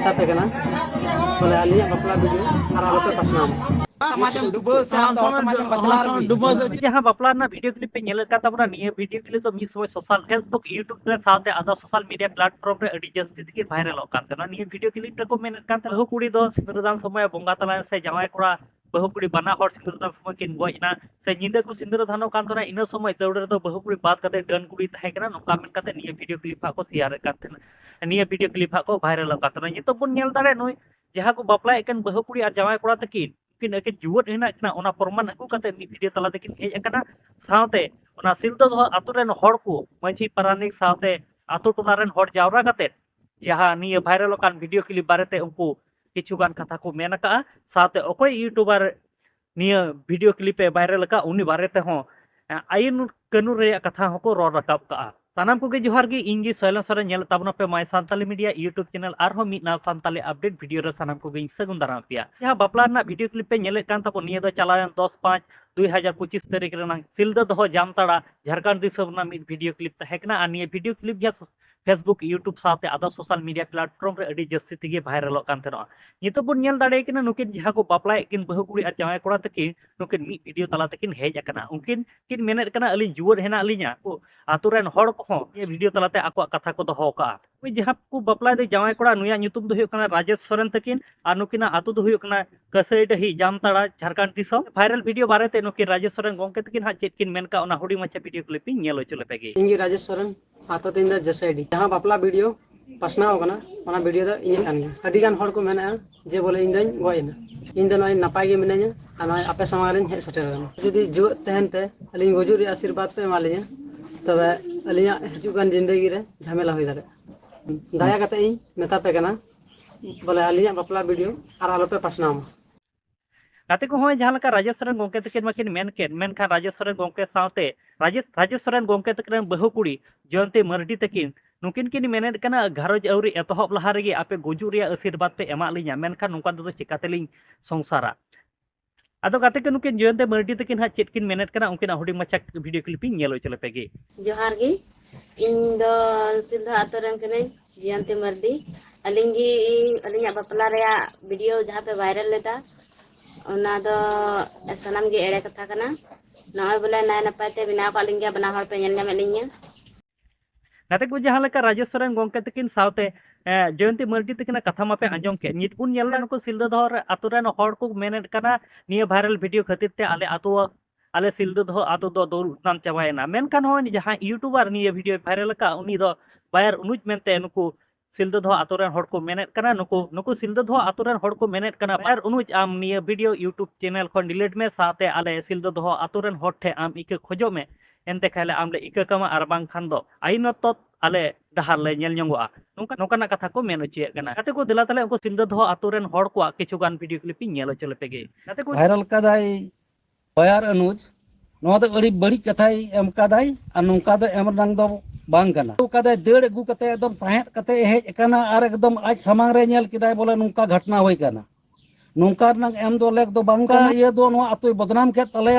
मेता पे कना बोले आलिया बपला वीडियो और आलोपे पासनाम जहाँ बापला वीडियो क्लिप पे नेल का तबना निये वीडियो क्लिप तो मिस समय सोशल फेसबुक यूट्यूब रे साथे आदा सोशल मीडिया प्लेटफॉर्म रे अडी जस्ती तक वायरल कान तना निये वीडियो क्लिप रे को मेन कान तना बहु कुड़ी दो सिंदूरदान समय बोंगा तला से जावाय कोड़ा बहु कुड़ी बना हर सिंदूरदान समय किन गजना से निंदा को सिंदूरदानो कान तना इन समय दौड़ तो बहु कुड़ी बात करते डन कुड़ी तहे कना नोका मेन काते निये वीडियो क्लिप को शेयर कान तना निये वीडियो क्लिप को वायरल कान तना नितो बन नेल दारे नोय जहाँ को बापला एकन बहु कुड़ी और जावाय कोड़ा तकिन किन एके जुवत हेना कना ओना प्रमाण अगु काते वीडियो तला तकिन हेज अकना साथे ओना सिलदो दो आतु रेन हड़ को मांझी पारानिक साथे आतु टोला रेन हड़ जावरा काते जहाँ निये वायरल कान वीडियो क्लिप बारेते उनको किछुगान कथा को मेन का साथे ओकोय यूट्यूबर निये वीडियो क्लिप पे वायरल का उनी बारेते हो आइन कानून रे कथा होको रोड रकाब का सानाम को जोहार गे इंगी सोयलन सरे नेल ताबना पे my Santali media YouTube channel आरहो मिना सानताली अपडेट वीडियो रे सानाम को गे सगुन दाराम पिया जहां बापला ना वीडियो क्लिप पे नेले कान तापो निये दो चलायन 10/5/2025 तारीख रे सिलदा दो जामताड़ा झारखंड दिसम ना मिड वीडियो क्लिप तहेकना आ निये वीडियो क्लिप जा फेसबुक यूट्यूब साथे आदा सोशल मीडिया प्लेटफॉर्म रे अडी जस्ती तिगे वायरल कान तेनो नितो बन नेल दाड़े किन नुकिन जहां को बापला किन बहु कुड़ी आ जाय कोड़ा तकिन नुकिन मी वीडियो तला तकिन हेज अकना उनकिन किन मेनेट कना अली जुवर हेना अलिया को आतु रेन हड़ को ये वीडियो तलाते आको कथा को दो का जहाँ को बापला दे जावाय कोड़ा नुया नुतुम दो हुयकना राजेश सोरेन तकिन आ नुकिना आतु दो हुयकना कसई डही जामताड़ा झारखंड दिसम वायरल वीडियो बारेते नुकिन राजेश सोरेन गोंके तकिन हा चेत किन मेनका ओना हुडी मच्छा वीडियो क्लिप नेलो चले पेगे इंगी राजेश सोरेन आतो तिंदा जसैडी जहाँ बापला वीडियो पासनाव कना ओना वीडियो दा इये कान अडी गान हड़ को मेना जे बोले इंदन गोयना इंदन नय नापाय गे मिनाया आ आपे समारेन हे सटेरन जदी जो तहनते अली गोजुरी आशीर्वाद पे मालिया तबे अलिया हजुगान जिंदगी रे झमेला होई दारे दाया कते इन मेता पे कना बोले अलिया बपला वीडियो और आलोपे पासनाम गाते को होय जहां लका राजेश सोरेन गोंके तकिन माकिन मेनखा राजेश सोरेन गोंके साथे राजेश सोरेन गोंके तकिन बहु कुड़ी जयंती मर्डी तकिन नुकिन किन मेनेट कना घरज औरी एतहब लहा रेगे आपे गोजु रिया आशीर्वाद पे एमा लिया मेनखा नुका दो चिकातेलिन संसारा आदो गाते के नुकिन जयंती मर्डी तकिन हा चेत किन मेनेट कना उनकिन हुडी मच्छा वीडियो क्लिपिंग नेलो चले पेगे जोहार गे इन दो सिलधा आतरन कने जयंती मर्डी अलिंगी अलिंगा बपला रेया वीडियो जहां पे वायरल लेता ओना दो सनम गे एड़े कथा कना नय बोले नाय नपाते बिना को अलिंगा बना हड़ पे नेल नेमेलिnya गाते को जहां लका राजेश सोरेन गोंके तकिन साथे जयंती मर्डी तकिन कथा मापे आंजम के नितपुन नेलना नको सिलदा दहर आतुरेन हड़ को मेनेट कना निये वायरल वीडियो खातिर ते आले आतो आले सिलदा दह आतो दो दौर नाम चाबायना मेनखान होय जहां यूट्यूबर निये वीडियो वायरल का उनी दो बायर उनुज मेनते नुको सिलदा दह आतुरेन हड़ को मेनेट कना नुको सिलदा दह आतुरेन हड़ को मेनेट कना बायर उनुज आम निये वीडियो यूट्यूब चैनल खन डिलीट में साथे आले सिलदा दह आतुरेन हड़ ठे आम इके खोजो में एनते खाले आमले इके कमा आर बांग खान दो आइनत आले डहार ले नेल ñंगोआ नोका कथा को मेन उचिए कना गाते को दिला तले उनको सिलदा दह आतुरेन हड़ को किछुगान वीडियो क्लिपिंग नेलो चले पेगे गाते को वायरल कदाई बायर अनुज नो दो अड़ी बड़ी कथाई एम कदाई आ नोका दो एम रंग दो बांग कना तो कदाई देड़ अगु कते एकदम साहेत कते हेज कना आर एकदम आज समांग रे नेल किदाई बोले नोका घटना होई कना नोका नंग एम दो लेक दो बांग का ये दो नो अतुय बदनाम के तले